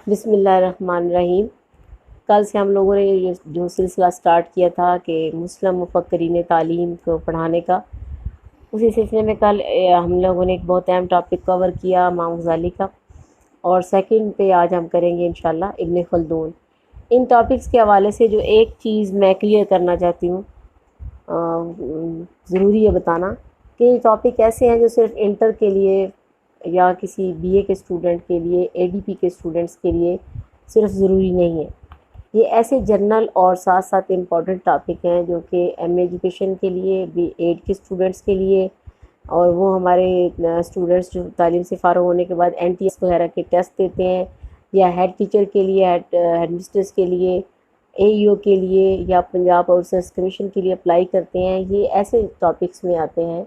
बिस्मिल्लाहिर्रहमानिर्रहीम। कल से हम लोगों ने ये जो सिलसिला स्टार्ट किया था कि मुस्लिम मुफक्किरीन तालीम को पढ़ाने का, उसी सिलसिले में कल हम लोगों ने एक बहुत अहम टॉपिक कवर किया इमाम गज़ाली का, और सेकंड पे आज हम करेंगे इंशाल्लाह इब्न खल्दून। इन टॉपिक्स के हवाले से जो एक चीज़ मैं क्लियर करना चाहती हूँ, ज़रूरी है बताना कि ये टॉपिक ऐसे हैं जो सिर्फ इंटर के लिए या किसी बीए के स्टूडेंट के लिए, एडीपी के स्टूडेंट्स के लिए सिर्फ ज़रूरी नहीं है। ये ऐसे जनरल और साथ साथ इम्पॉर्टेंट टॉपिक हैं जो कि एम एजुकेशन के लिए, बी एड के स्टूडेंट्स के लिए, और वो हमारे स्टूडेंट्स जो तालीम से फ़ारुग होने के बाद एनटीएस वगैरह के टेस्ट देते हैं, या हेड टीचर के लिए, हेड मिस्ट्रेस के लिए, एईओ के लिए, या पंजाब आउटसोर्स कमीशन के लिए अप्लाई करते हैं। ये ऐसे टॉपिक्स में आते हैं,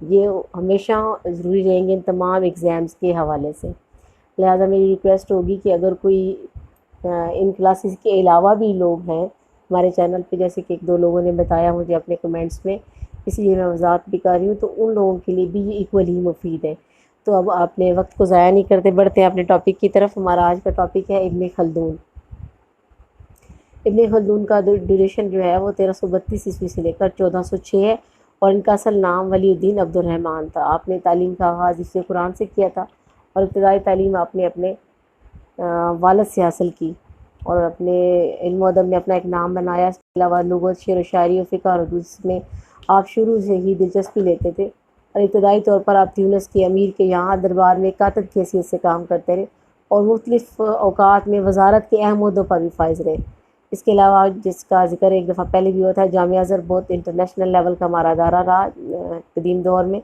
ये हमेशा ज़रूरी रहेंगे इन तमाम एग्ज़ाम्स के हवाले से। लिहाजा मेरी रिक्वेस्ट होगी कि अगर कोई इन क्लासेस के अलावा भी लोग हैं हमारे चैनल पे, जैसे कि एक दो लोगों ने बताया मुझे अपने कमेंट्स में, इसलिए मैं वजाहत भी कर रही हूँ, तो उन लोगों के लिए भी ये इक्वल ही मुफीद है। तो अब आपने वक्त को ज़ाया नहीं करते, बढ़ते हैं अपने टॉपिक की तरफ। हमारा आज का टॉपिक है इब्न खल्दून। इब्न खल्दून का ड्यूरेशन जो है वो 1332 ईस्वी से लेकर 1406 है, और इनका असल नाम वलीउद्दीन अब्दुर्रहमान था। आपने तालीम का आगाज़ हिफ्ज़ कुरान से किया था, और इब्तदाई तालीम आपने अपने वालिद से हासिल की, और अपने इल्म व अदब में अपना एक नाम बनाया। इसके अलावा लुग़त, शेर व शायरी और फ़िक़्ह और हदीस में आप शुरू से ही दिलचस्पी लेते थे, और इब्तदाई तौर पर आप ट्यूनिस के अमीर के यहाँ दरबार में कातिब की हैसियत से काम करते रहे, और मुख्तलिफ़ औक़ात में वज़ारत के अहम ओहदों पर भी फ़ाइज़ रहे। इसके अलावा, जिसका ज़िक्र एक दफ़ा पहले भी हुआ था, जामिया अज़हर बहुत इंटरनेशनल लेवल का हमारा अदारा रहा कदीम दौर में,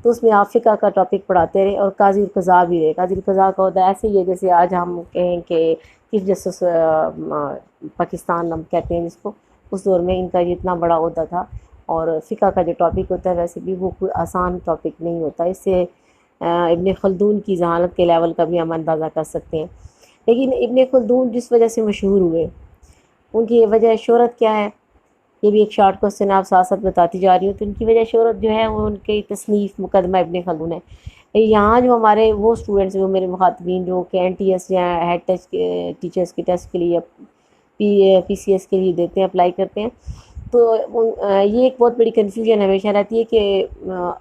तो उसमें आप फ़िक़्ह का टॉपिक पढ़ाते रहे, और काज़ी और क़ज़ा भी रहे। काज़ी और क़ज़ा का होता है ऐसे ही है जैसे आज हम कहें कि चीफ़ जस्टिस पाकिस्तान हम कहते हैं जिसको, उस दौर में इनका ये इतना बड़ा ओहदा था। और फ़िक़्ह का जो टॉपिक होता है वैसे भी वो कोई आसान टॉपिक नहीं होता। इससे इब्न खल्दून की ज़हानत के लेवल का भी हम अंदाज़ा कर सकते हैं। लेकिन इब्न खल्दून जिस वजह से मशहूर हुए, उनकी वजह शोहरत क्या है, ये भी एक शॉर्ट क्वेश्चन आप साथ साथ बताती जा रही हूँ। तो उनकी वजह शोहरत जो है वो उनकी तसनीफ़ मुकदमा इब्न खल्दून है। यहाँ जो हमारे वो स्टूडेंट्स, वो मेरे मुखातबीन जो कि एनटीएस या हेड टेस्ट के टीचर्स के टेस्ट के लिए, पीसीएस के लिए देते हैं, अप्लाई करते हैं, तो ये एक बहुत बड़ी कन्फ्यूजन हमेशा रहती है कि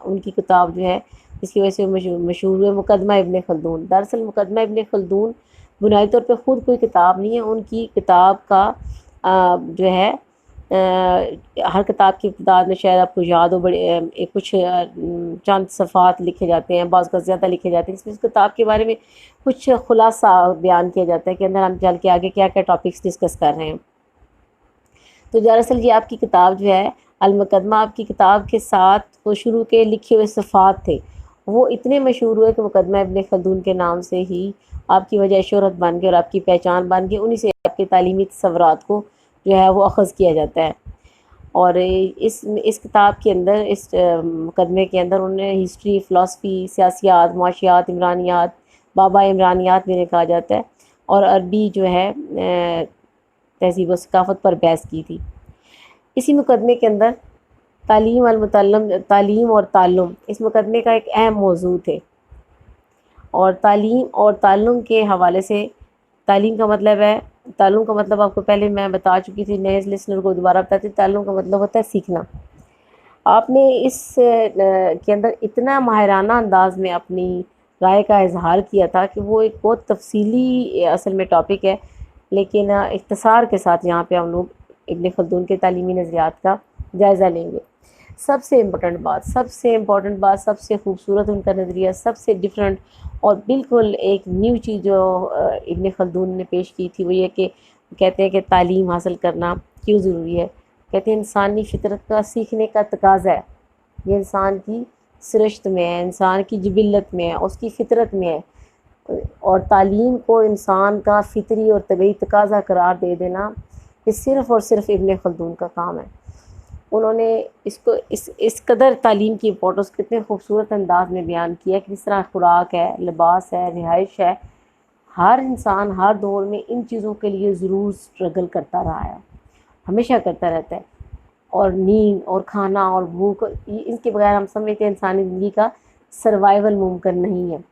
उनकी किताब जो है इसकी वजह से मशहूर हुए, मुकदमा इब्न खल्दून। दरअसल मुकदमा इब्न खल्दून बुनियादी तौर पे ख़ुद कोई किताब नहीं है। उनकी किताब का जो है हर किताब की इब्तिदा में शायद आपको याद हो, बड़े कुछ चंद सफ़ात लिखे जाते हैं, बाज़ का ज़्यादा लिखे जाते हैं। इसमें इस किताब के बारे में कुछ खुलासा बयान किया जाता है कि अंदर हम चल के आगे क्या क्या टॉपिक्स डिस्कस कर रहे हैं। तो दरअसल ये आपकी किताब जो है अल-मुकदमा, आपकी किताब के साथ वो शुरू के लिखे हुए सफ़ात थे, वो इतने मशहूर हुए कि मुकदमा इब्न खल्दून के नाम से ही आपकी वजह शोहरत बन गई और आपकी पहचान बन गई। उन्हीं से आपके तालीमी तसव्वुरात को जो है वो अख़ज़ किया जाता है। और इस किताब के अंदर, इस मुकदमे के अंदर उन्होंने हिस्ट्री, फ़िलासफ़ी, सियासियात, मुआशियात, इमरानियात, बाबा इमरानियात भी इन्हें कहा जाता है, और अरबी जो है तहज़ीब व सक़ाफ़त पर बहस की थी। इसी मुकदमे के अंदर तालीम अल-मुतअल्लिम, तालीम और ताल्लुम इस मुकदमे का एक अहम मौज़ू थे। और तालीम और ताल्लुम के हवाले से, तालीम का मतलब है, ताल्लुम का मतलब आपको पहले मैं बता चुकी थी, नए लिसनर को दोबारा बताती हूँ। ताल्लुम का मतलब होता है सीखना। आपने इस के अंदर इतना माहिराना अंदाज़ में अपनी राय का इज़हार किया था कि वो एक बहुत तफ़सीली असल में टॉपिक है, लेकिन इख्तिसार के साथ यहाँ पे हम लोग इब्न खल्दून के तालीमी नज़रियात का जायज़ा लेंगे। सबसे इम्पोर्टेंट बात, सबसे खूबसूरत उनका नज़रिया, सबसे डिफरेंट और बिल्कुल एक न्यू चीज़ जो इब्न खल्दून ने पेश की थी, वो ये कि कहते हैं कि तालीम हासिल करना क्यों ज़रूरी है। कहते हैं इंसानी फ़ितरत का सीखने का तकाज़ा है, ये इंसान की सृष्ट में है, इंसान की जिबिल्लत में है, उसकी फ़ितरत में है। और तालीम को इंसान का फ़ितरी और तबीई तकाज़ा करार दे देना, ये सिर्फ़ और सिर्फ़ इब्न खल्दून का काम है। उन्होंने इसको इस कदर तालीम की इम्पोर्टेंस कितने खूबसूरत अंदाज़ में बयान किया कि जिस तरह खुराक है, लिबास है, रिहाइश है, हर इंसान हर दौर में इन चीज़ों के लिए ज़रूर स्ट्रगल करता रहा है, हमेशा करता रहता है। और नींद और खाना और भूख, इसके बगैर हम समझते हैं इंसानी ज़िंदगी का सर्वाइवल मुमकिन नहीं है।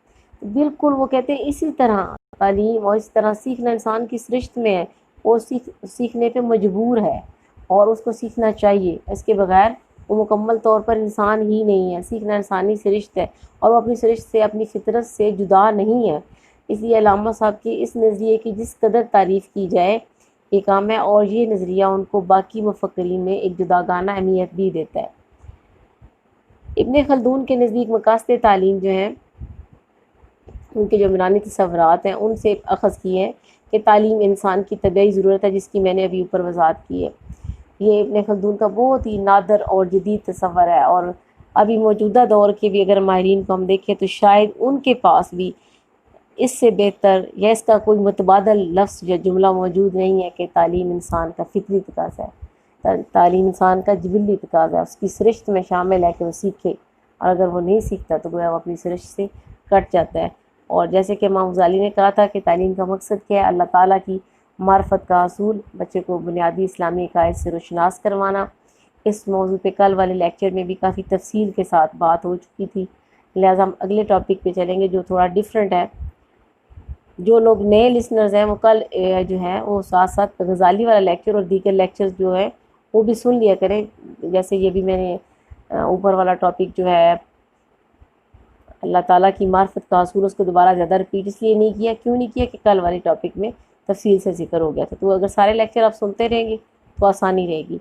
बिल्कुल वो कहते हैं इसी तरह तालीम और इस तरह सीखना इंसान की सृष्ट में है। वो सीखने पे मजबूर है और उसको सीखना चाहिए। इसके बगैर वो मुकम्मल तौर पर इंसान ही नहीं है। सीखना इंसानी सृष्ट है और वो अपनी सृष्ट से, अपनी फितरत से जुदा नहीं है। इसलिए अल्लामा साहब की इस नज़रिए की जिस कदर तारीफ़ की जाए ये काम है, और ये नज़रिया उनको बाकी मुफक्किरीन में एक जुदागाना अहमियत भी देता है। इब्ने खल्दून के नज़दीक मकासद तालीम जो है, उनके जो यूनानी तसव्वुरात हैं उनसे अख़ज़ किए हैं कि तालीम इंसान की तबीई ज़रूरत है, जिसकी मैंने अभी ऊपर वज़ाहत की है। ये इब्ने खल्दून का बहुत ही नादर और जदीद तसव्वुर है, और अभी मौजूदा दौर के भी अगर माहिरीन को हम देखें तो शायद उनके पास भी इससे बेहतर या इसका कोई मुतबादल लफ्ज़ या जुमला मौजूद नहीं है कि तालीम इंसान का फ़ितरी तकाज़ा है। तालीम इंसान का जिबिली तकाज़ा है, उसकी सृष्ट में शामिल है कि वो सीखे, और अगर वो नहीं सीखता तो गोया वो अपनी सृष्ट से कट जाता है। और जैसे कि इमाम गज़ाली ने कहा था कि तालीम का मकसद क्या है, अल्लाह ताला की मार्फत का असूल, बच्चे को बुनियादी इस्लामी अकायद से रोशनास करवाना। इस मौजू पे कल वाले लेक्चर में भी काफ़ी तफसील के साथ बात हो चुकी थी, लिहाजा हम अगले टॉपिक पे चलेंगे जो थोड़ा डिफरेंट है। जो लोग नए लिसनर्स हैं वो कल जो है वो साथ साथ गज़ाली वाला लेक्चर और दीगर लेक्चर्स जो है वो भी सुन लिया करें। जैसे ये भी मैंने ऊपर वाला टॉपिक जो है अल्लाह ताला की मार्फत का असूल, उसको दोबारा ज़्यादा रिपीट इसलिए नहीं किया, क्यों नहीं किया कि कल वाले टॉपिक में तफसील से जिक्र हो गया था। तो अगर सारे लेक्चर आप सुनते रहेंगे तो आसानी रहेगी।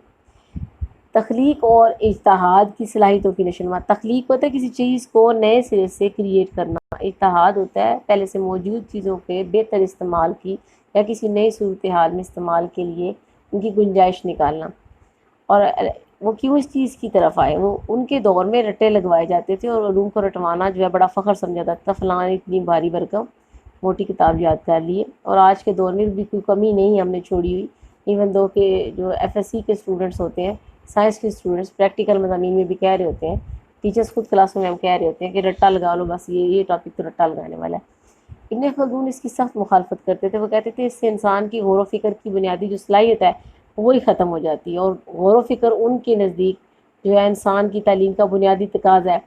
तख्लीक और इज्तिहाद की सलाहियतों की नशोनुमा। तख्लीक होता है किसी चीज़ को नए सिरे से क्रिएट करना, इज्तिहाद होता है पहले से मौजूद चीज़ों के बेहतर इस्तेमाल की या किसी नई सूरत हाल में इस्तेमाल के लिए उनकी गुंजाइश निकालना। और वो क्यों इस चीज़ की तरफ आए, वो उनके दौर में रटे लगवाए जाते थे और उलूम को रटवाना जो है बड़ा फ़ख्र समझा जाता था, फ़लाँ ने इतनी भारी भरकम मोटी किताब याद कर ली। और आज के दौर में भी कोई कमी नहीं हमने छोड़ी हुई। इवन दो के जो एफएससी के स्टूडेंट्स होते हैं, साइंस के स्टूडेंट्स प्रैक्टिकल मज़ामीन में भी कह रहे होते हैं, टीचर्स खुद क्लासों में हम कह रहे होते हैं कि रट्टा लगा लो, बस ये टॉपिक तो रट्टा लगाने वाला है। इब्ने खल्दून इसकी सख्त मुखालफत करते थे। वो कहते थे इससे इंसान की गौर व फ़िक्र की बुनियादी जो सलाहियत है वही ख़त्म हो जाती है, और गौर व फ़िक्र उनके नज़दीक जो है इंसान की तालीम का बुनियादी तकाज़ा है।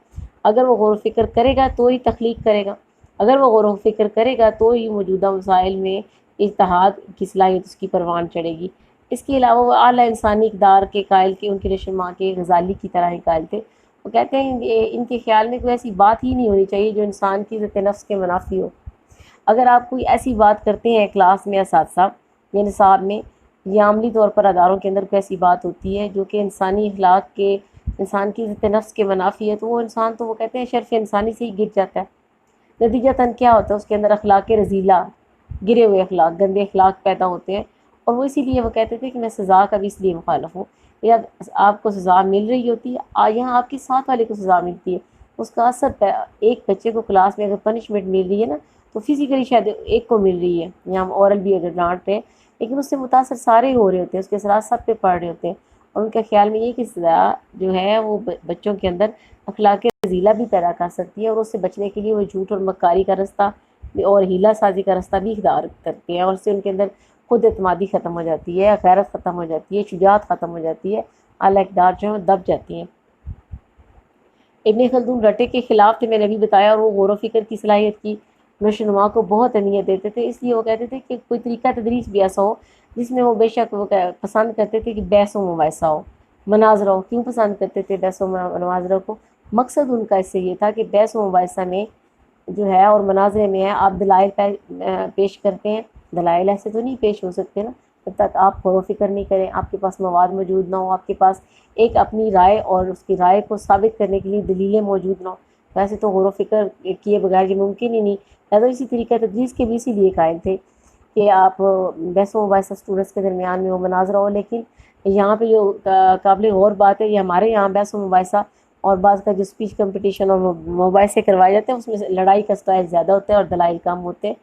अगर वो गौर व फ़िक्र करेगा तो ही तख्लीक करेगा, अगर वो गौर व फ़िक्र करेगा तो ही मौजूदा मसाइल में इज्तिहाद की सलाहियत उसकी परवान चढ़ेगी। इसके अलावा वो आला इंसानी इक़दार के कायल के, उनके नशोनुमा के गज़ाली की तरह ही कायल थे। वो कहते हैं इनके ख़्याल में कोई ऐसी बात ही नहीं होनी चाहिए जो इंसान की इज़्ज़त नफ्स के मुनाफ़ी हो। अगर आप कोई ऐसी बात करते हैं क्लास में या साथ-साथ या निसाब में या अमली तौर पर अदारों के अंदर कोई ऐसी बात होती है जो कि इंसानी अखलाक के, इंसान की इज़्ज़त नफ्स के मुनाफ़ी है, तो वो इंसान, तो वो कहते हैं शर्फ़ इंसानी से ही गिर जाता है। नतीजतन क्या होता है, उसके अंदर अखलाक रज़ीला, गिरे हुए अखलाक, गंदे अखलाक पैदा होते हैं। और वो इसीलिए वो कहते थे कि मैं सज़ा का भी इसलिए मुखालफ हूँ, या आपको सज़ा मिल रही होती है यहाँ आपके साथ वाले को सज़ा मिलती है, उसका असर एक बच्चे को क्लास में अगर पनिशमेंट मिल रही है ना, तो फिज़िकली शायद एक को मिल रही है, या हम औरल भी अगर डांट रहे हैं, लेकिन उससे मुतासर सारे हो रहे होते हैं, उसके असरात सब पे पड़ रहे होते हैं। और उनके ख्याल में ये कि सज़ा जो है वो बच्चों के अंदर अखलाक रज़ीला भी पैदा कर सकती है, और उससे बचने के लिए वो झूठ और मक्कारी का रास्ता और हीला साजी का रास्ता भी इख्तियार करते हैं, और उससे उनके अंदर खुद एतमादी ख़त्म हो जाती है, गैरत ख़त्म हो जाती है, शुजाअत ख़त्म हो जाती है, आला इक़दार जो है दब जाती हैं। इब्ने खल्दून रटे के ख़िलाफ़ थे, मैंने अभी बताया, और वो गौर व फ़िक्र की सलाहियत की नशोनुमा को बहुत अहमियत देते थे। इसलिए वो कहते थे कि कोई तरीका तदरीस भी ऐसा हो जिसमें वो बेशक वो पसंद करते थे कि बहस व मुबाहिसा हो, मनाज़रा हो। क्यों पसंद करते थे बहस व मुनाज़रा को? मकसद उनका इससे ये था कि बहस व मुबाहिसा में जो है और मनाज़रे में है आप दलाइल पेश करते हैं, दलाइल ऐसे तो नहीं पेश हो सकते ना जब तक आप गौर व फ़िक्र नहीं करें, आपके पास मवाद मौजूद ना हो, आपके पास एक अपनी राय और उसकी राय को साबित करने के लिए दलीलें मौजूद ना हो। वैसे तो गौर व फ़िक्र किए बगैर ये मुमकिन ही नहीं। लिहाज़ा इसी तरीक़ा तदरीस के भी इसीलिए कायल थे कि आप बहस व मुबाहिसा स्टूडेंट्स के दरमियान में हो, मनाज़रा हो। लेकिन यहाँ पे जो काबिल गौर बात है, ये हमारे यहाँ बहस व मुबाहिसा और बाज़ का जो स्पीच कंपटीशन और मुबाहिसे करवाए जाते हैं उसमें लड़ाई का स्टाइल ज़्यादा होता है और दलाइल कम होते हैं।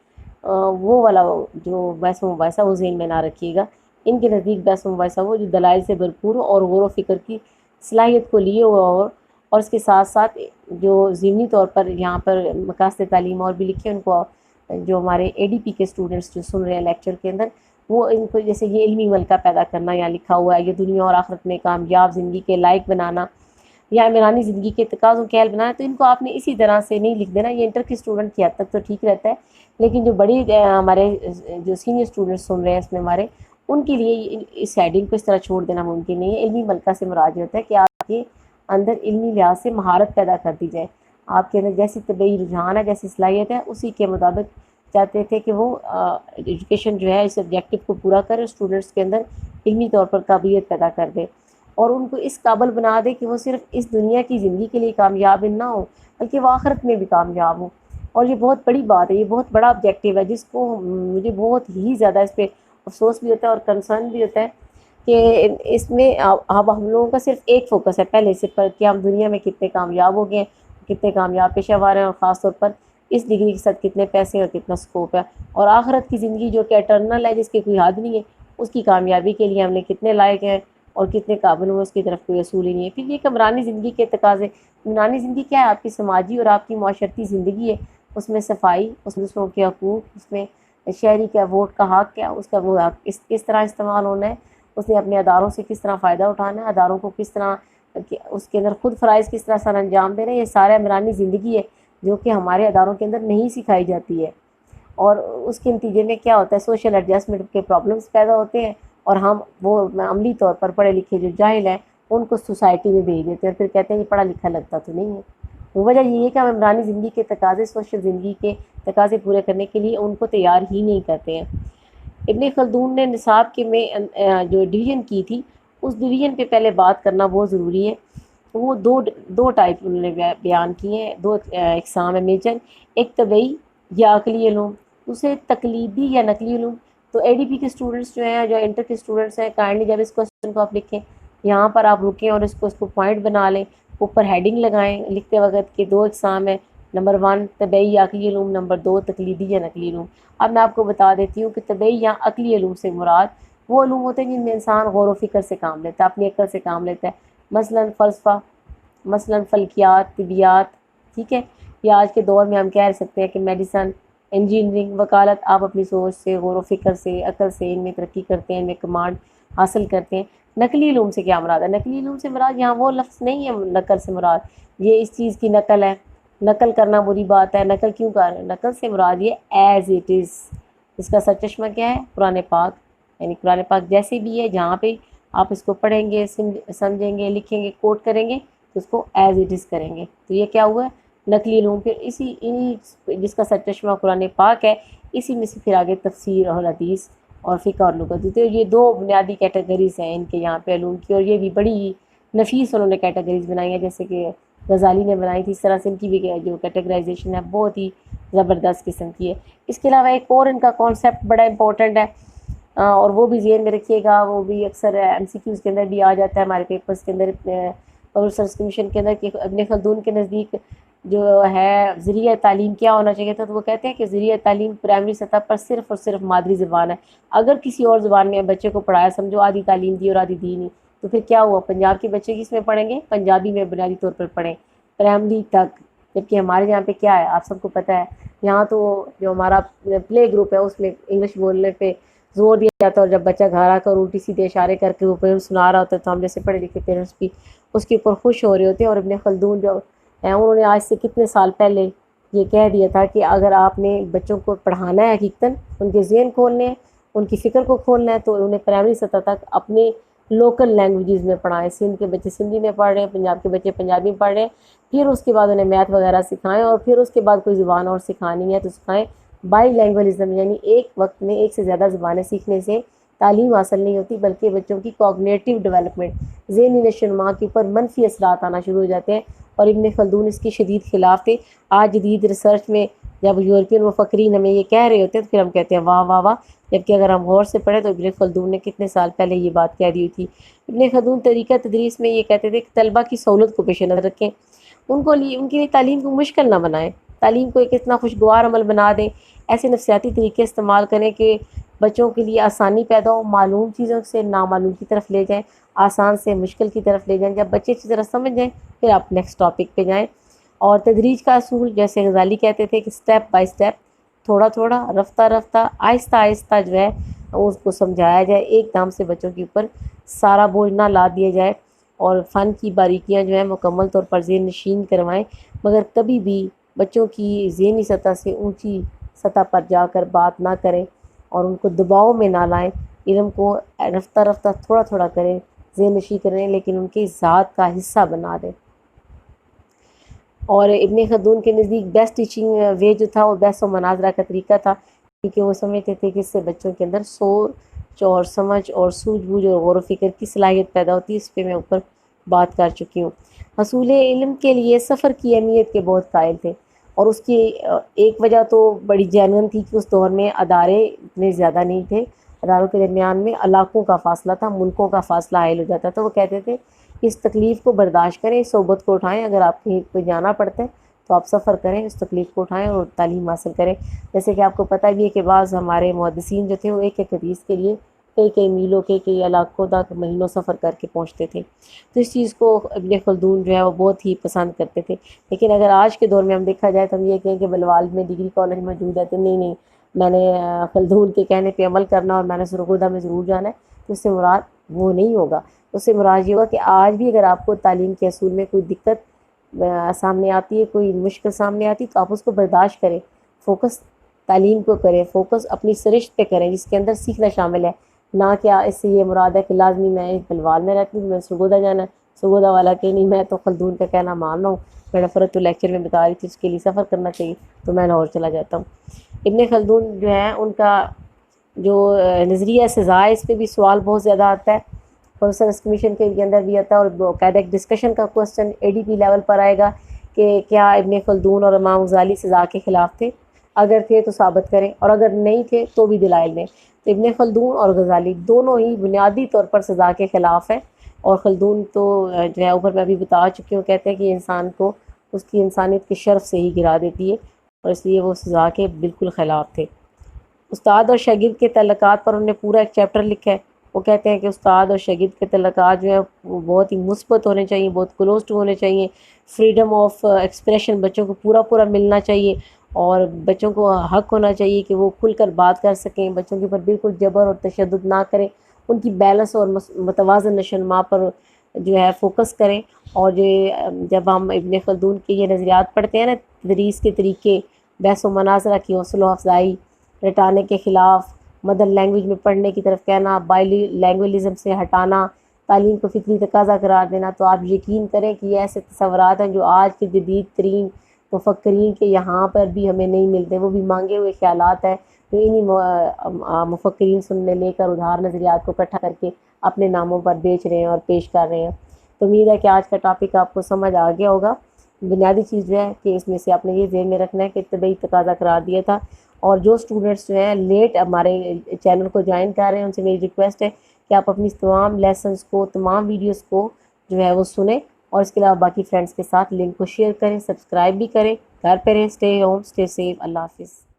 वो वाला जो बहस व मुबाहिसा वो ज़हन में ना रखिएगा। इनके नज़दीक बहस व मुबाहिसा वो जो दलाइल से भरपूर हो और गौर व फ़िक्र की सलाहियत को लिए हुआ हो, और इसके साथ साथ जो ज़िमनी तौर पर यहाँ पर मकासद तालीम और भी लिखे उनको, जो हमारे एडीपी के स्टूडेंट्स जो सुन रहे हैं लेक्चर के अंदर, वो इनको जैसे ये इल्मी मलका पैदा करना यहाँ लिखा हुआ है, ये दुनिया और आखिरत में कामयाब ज़िंदगी के लायक बनाना, या इमरानी ज़िंदगी के तकाज़ों के हल बनाना है, तो इनको आपने इसी तरह से नहीं लिख देना। ये इंटर के स्टूडेंट की हद तक तो ठीक रहता है, लेकिन जो बड़ी हमारे जो सीनियर स्टूडेंट्स सुन रहे हैं इसमें हमारे, उनके लिए इस हेडिंग को इस तरह छोड़ देना मुमकिन नहीं है। इल्मी मलका से मुराद होता है कि आपके अंदर इल्मी लिहाज से महारत पैदा कर दी जाए, आपके अंदर जैसी तबीयी रुझान है, जैसी सलाहियत है, उसी के मुताबिक चाहते थे कि वो एजुकेशन जो है इस ऑब्जेक्टिव को पूरा करे, स्टूडेंट्स के अंदर इल्मी तौर पर काबिलियत पैदा कर दे और उनको इस काबिल बना दे कि वो सिर्फ इस दुनिया की ज़िंदगी के लिए कामयाब ना हो, बल्कि वो आखिरत में भी कामयाब हो। और ये बहुत बड़ी बात है, ये बहुत बड़ा ऑब्जेक्टिव है, जिसको मुझे बहुत ही ज़्यादा इस पर अफसोस भी होता है और कंसर्न भी होता है कि इसमें अब हम लोगों का सिर्फ एक फोकस है पहले से पर कि हम दुनिया में कितने कामयाब हो गए हैं, कितने कामयाब पेशेवर हैं, और ख़ास तौर पर इस डिग्री के साथ कितने पैसे और कितना स्कोप है, और आखिरत की ज़िंदगी जो कि एटर्नल है, जिसकी कोई हद नहीं है, उसकी कामयाबी के लिए हमने कितने लायक हैं और कितने काबिल हुए, उसकी तरफ कोई असूल ही नहीं है। फिर ये इमरानी ज़िंदगी के तकाज़े, इमरानी ज़िंदगी क्या है? आपकी समाजी और आपकी माशरती ज़िंदगी है, उसमें सफाई, उसमें दूसरों के हकूक़, उसमें शहरी का वोट का हक़ क्या, उसका वो हक़ किस तरह इस्तेमाल होना है, उसने अपने अदारों से किस तरह फ़ायदा उठाना है, अदारों को किस तरह उसके अंदर खुद फ़राइज़ किस तरह सर अंजाम देना है, ये सारा इमरानी ज़िंदगी है जो कि हमारे अदारों के अंदर नहीं सिखाई जाती है। और उसके नतीजे में क्या होता है, सोशल एडजस्टमेंट के प्रॉब्लम्स पैदा होते हैं और हम वो अमली तौर पर पढ़े लिखे जो जाहिल हैं उनको सोसाइटी में भेज देते हैं और फिर कहते हैं ये पढ़ा लिखा लगता तो नहीं है। वजह ये है कि हम इमरानी ज़िंदगी के तकाज़े, सोशल ज़िंदगी के तकाज़े पूरे करने के लिए उनको तैयार ही नहीं करते हैं। इब्न खल्दून ने निसाब के में जो डिवीज़न की थी, उस डिवीज़न पे पहले बात करना बहुत ज़रूरी है। वो दो टाइप उन्होंने बयान किए हैं, दो इक़साम है मेजर, एक तबई या अक़ली इल्म, दूसरे तकलीदी या नकली इल्म। तो एडीपी के स्टूडेंट्स जो हैं, जो इंटर के स्टूडेंट्स हैं, काइंडली जब इस क्वेश्चन को आप लिखें, यहाँ पर आप रुकें और इसको पॉइंट बना लें, ऊपर हेडिंग लगाएं लिखते वक्त के दो इक़साम है, नंबर 1 तबई या अक़ली इल्म, नंबर 2 तकलीदी या नकली इल्म। अब मैं आपको बता देती हूँ कि तबई या अक़ली इल्म से मुराद वो इल्म होते हैं जिनमें इंसान गौर व फ़िक्र से काम लेता है, अपनी अक्ल से काम लेता है, मसलन फ़लसफ़ा, मसलन फ़ल्कियात, तिबियात, ठीक है। या आज के दौर में हम कह सकते हैं कि मेडिसन, इंजीनियरिंग, वकालत, आप अपनी सोच से, गौर व फ़िक्र से, अक्ल से इनमें तरक्की करते हैं, इनमें कमांड हासिल करते हैं। नकली इल्म से क्या मुराद है? नकली इल्म से मुराद यहाँ वो लफ्ज़ नहीं है नकल से मुराद, ये इस चीज़ की नकल है, नकल करना बुरी बात है, नकल क्यों कर रहे हैं? नकल से मुराद ये एज़ इट इज़, इसका सरचश्मा क्या है? कुरान पाक, यानी कुरान पाक जैसे भी है, जहाँ पे आप इसको पढ़ेंगे, समझेंगे, लिखेंगे, कोट करेंगे, तो उसको एज़ इट इज़ करेंगे, तो ये क्या हुआ? नकली इल्म। फिर इन्हीं जिसका सरचश्मा कुरान पाक है, इसी में से फिर आगे तफसीर और हदीस और फ़िक़्ह और लुग़त। तो ये दो बुनियादी कैटेगरीज़ हैं इनके यहाँ पे इल्म की, और ये भी बड़ी नफीस उन्होंने कैटेगरीज़ बनाई हैं, जैसे कि गज़ाली ने बनाई थी। इस तरह से इनकी भी जो कैटेगराइजेशन है बहुत ही ज़बरदस्त किस्म की है। इसके अलावा एक और इनका कॉन्सेप्ट बड़ा इंपॉर्टेंट है, और वो भी ज़हन में रखिएगा, वो भी अक्सर MCQs के अंदर भी आ जाता है, हमारे पेपर्स के अंदर, पब्लिक सर्विस कमीशन के अंदर, कि इब्न खल्दून के नज़दीक जो है ज़रिया तालीम क्या होना चाहिए था। तो वो कहते हैं कि ज़रिया तालीम प्राइमरी सतह पर सिर्फ़ और सिर्फ मादरी ज़बान है। अगर किसी और ज़बान में बच्चे को पढ़ाया, समझो आधी तालीम दी और आधी दी नहीं, तो फिर क्या हुआ? पंजाब के बच्चे किस में पढ़ेंगे? पंजाबी में बुनियादी तौर पर पढ़ें प्राइमरी तक। जबकि हमारे यहाँ पे क्या है, आप सबको पता है, यहाँ तो जो हमारा प्ले ग्रुप है उसमें इंग्लिश बोलने पे ज़ोर दिया जाता है, और जब बच्चा घर आकर उल्टी सीधे इशारे करके वो पोएम सुना रहा होता है, तो हम जैसे पढ़े लिखे पेरेंट्स भी उसके ऊपर खुश हो रहे होते हैं। और इब्न खल्दून जो हैं, उन्होंने आज से कितने साल पहले ये कह दिया था कि अगर आपने बच्चों को पढ़ाना है, हकीकतन उनके ज़हन खोलने हैं, उनकी फ़िक्र को खोलना है, तो उन्हें प्राइमरी सतह तक अपने लोकल लैंग्वेजेस में पढ़ाएं। सिंध के बच्चे सिंधी में पढ़ रहे हैं, पंजाब के बच्चे पंजाबी में पढ़ रहे हैं, फिर उसके बाद उन्हें मैथ वगैरह सिखाएं, और फिर उसके बाद कोई ज़ुबान और सिखानी है तो सिखाएं। बाई लैंग्वेजिज्म, यानी एक वक्त में एक से ज़्यादा ज़ुबानें सीखने से तालीम हासिल नहीं होती, बल्कि बच्चों की कॉग्निटिव डेवलपमेंट, ज़हनी नशोनुमा के ऊपर मनफी असरात आना शुरू हो जाते हैं। और इब्न खल्दून इसके शदीद खिलाफ थे। आज जदीद रिसर्च में जब यूरोपियन मुफक्रीन हमें ये कह रहे होते हैं, तो फिर हम कहते हैं वाह वाह वाह, जबकि अगर हम गौर से पढ़ें तो इब्न खल्दून ने कितने साल पहले ये बात कह दी थी। इब्न खल्दून तरीक़ा तदरीस में ये कहते थे कि तलबा की सहूलत को पेश नज़र रखें, उनके लिए तालीम को मुश्किल ना बनाएं, तालीम को एक इतना खुशगवार अमल बना दें, ऐसे नफ्सियाती तरीके इस्तेमाल करें कि बच्चों के लिए आसानी पैदा हो, मालूम चीज़ों से नामालूम की तरफ ले जाएं, आसान से मुश्किल की तरफ ले जाएं। जब बच्चे अच्छी तरह समझ जाएं, फिर आप नेक्स्ट टॉपिक पे जाएं। और तदरीज का असूल, जैसे गज़ाली कहते थे कि स्टेप बाय स्टेप, थोड़ा थोड़ा, रफ्ता रफ्ता, आहिस्ता आहिस्ता जो है उसको समझाया जाए, एकदम से बच्चों के ऊपर सारा बोझ ना ला दिया जाए। और फ़न की बारीकियाँ जो हैं मुकम्मल तौर पर ज़हन नशीन करवाएं, मगर कभी भी बच्चों की ज़हनी सतह से ऊंची सतह पर जाकर बात ना करें और उनको दबाव में ना लाएं। इल्म को रफ्ता रफ्ता थोड़ा थोड़ा करें, ज़हन नशीन करें, लेकिन उनकी ज़ात का हिस्सा बना दें। और इब्ने खल्दून के नज़दीक बेस्ट टीचिंग वे जो था वो बहस व मुनाज़रा का तरीका था, क्योंकि वो समझते थे कि इससे बच्चों के अंदर सोच और समझ और सूझबूझ और गौर व फिक्र की सलाहियत पैदा होती है। इस पर मैं ऊपर बात कर चुकी हूँ। हसूल इल्म के लिए सफ़र की अहमियत के बहुत कायल थे, और उसकी एक वजह तो बड़ी जेन्युइन थी कि उस दौर में अदारे इतने ज़्यादा नहीं थे। अदारों के दरमियान में इलाकों का फ़ासला था, मुल्कों का फ़ासला हायल हो जाता था। वो कहते थे इस तकलीफ़ को बर्दाश्त करें, इस सोबत को उठाएं। अगर आपको कहीं कोई जाना पड़ता है तो आप सफ़र करें, इस तकलीफ़ को उठाएं और तालीम हासिल करें। जैसे कि आपको पता भी है कि बाज़ हमारे मुहद्दिसीन जो थे वो एक एक हदीस के लिए कई कई मीलों के कई इलाकों तक महीनों सफ़र करके पहुँचते थे। तो इस चीज़ को इब्ने खल्दून जो है वो बहुत ही पसंद करते थे। लेकिन अगर आज के दौर में हम देखा जाए तो हम ये कहें कि बलवाल में डिग्री कॉलेज मौजूद है, तो नहीं, मैंने खल्दून के कहने पर अमल करना और मैंने सरगोदा में ज़रूर जाना है, तो इससे मुराद वो नहीं होगा। उससे मुराद ये होगा कि आज भी अगर आपको तालीम के असूल में कोई दिक्कत सामने आती है, कोई मुश्किल सामने आती है, तो आप उसको बर्दाश्त करें, फ़ोकस तालीम को करें, फ़ोकस अपनी सरिश्त पे करें जिसके अंदर सीखना शामिल है। ना क्या इससे ये मुराद है कि लाजमी मैं बलवाल में रहती हूँ, मैं सरगोदा जाना है, सरगोदा वाला कहीं नहीं, मैं तो खल्दून का कहना मान रहा हूँ, मैंने फ़र्क तो लेक्चर में बता रही थी उसके लिए सफ़र करना चाहिए, तो मैं लाहौर चला जाता हूँ। इब्ने खल्दून जो है उनका जो नज़रिया सज़ा है, इस पर भी सवाल बहुत ज़्यादा आता है। प्रोफेसर कमीशन के अंदर भी आता है, और बाकायदा एक डिस्कशन का क्वेश्चन ADP लेवल पर आएगा कि क्या इब्ने खल्दून और इमाम गज़ाली सज़ा के ख़िलाफ़ थे, अगर थे तो साबित करें, और अगर नहीं थे तो भी दलाइल दें। तो इब्ने खल्दून और गज़ाली दोनों ही बुनियादी तौर पर सज़ा के ख़िलाफ़ है। और खल्दून तो जो है ऊपर मैं अभी बता चुकी हूँ, कहते हैं कि इंसान को उसकी इंसानियत के शर्फ से ही गिरा देती है, और इसलिए वो सज़ा के बिल्कुल ख़िलाफ़ थे। उस्ताद और शागिर्द के तल्लुकात पर उन्होंने पूरा एक चैप्टर लिखा है। वो कहते हैं कि उस्ताद और शागिर्द के तल्लुकात जो है वो बहुत ही मुस्बत होने चाहिए, बहुत क्लोज टू होने चाहिए। फ्रीडम ऑफ एक्सप्रेशन बच्चों को पूरा पूरा मिलना चाहिए, और बच्चों को हक होना चाहिए कि वो खुलकर बात कर सकें, बच्चों के ऊपर बिल्कुल जबर और तशद्दुद ना करें, उनकी बैलेंस और मतवाज़न नशोनुमा पर जो है फ़ोकस करें। और जो जब हम इब्ने खल्दून के ये नज़रियात पढ़ते हैं ना, तदरीस के तरीके, बहस व मुनाज़रा की हौसला अफ़ज़ाई, रटाने के ख़िलाफ़, मदर लैंग्वेज में पढ़ने की तरफ कहना, बाइलिंगुअलिज़्म से हटाना, तालीम को फ़ितरी तकाज़ा करार देना, तो आप यकीन करें कि ये ऐसे तसव्वुरात हैं जो आज के जदीद तरीन मुफ़क्किरीन के यहाँ पर भी हमें नहीं मिलते। वो भी मांगे हुए ख़यालात हैं, तो इन्हीं मुफ़क्किरीन से उन्होंने लेकर उधार नज़रियात को इकट्ठा करके अपने नामों पर बेच रहे हैं और पेश कर रहे हैं। तो उम्मीद है कि आज का टॉपिक आपको समझ आ गया होगा। बुनियादी चीज़ जो है कि इसमें से आपने ये ज़हन में रखना है कि तबई तकाज़ा करार दिया था। और जो स्टूडेंट्स जो हैं लेट हमारे चैनल को ज्वाइन कर रहे हैं, उनसे मेरी रिक्वेस्ट है कि आप अपनी तमाम लेसन्स को, तमाम वीडियोस को जो है वो सुने, और इसके अलावा बाकी फ्रेंड्स के साथ लिंक को शेयर करें, सब्सक्राइब भी करें। घर पे रहें, स्टे होम, स्टे सेफ। अल्लाह हाफ़िज़।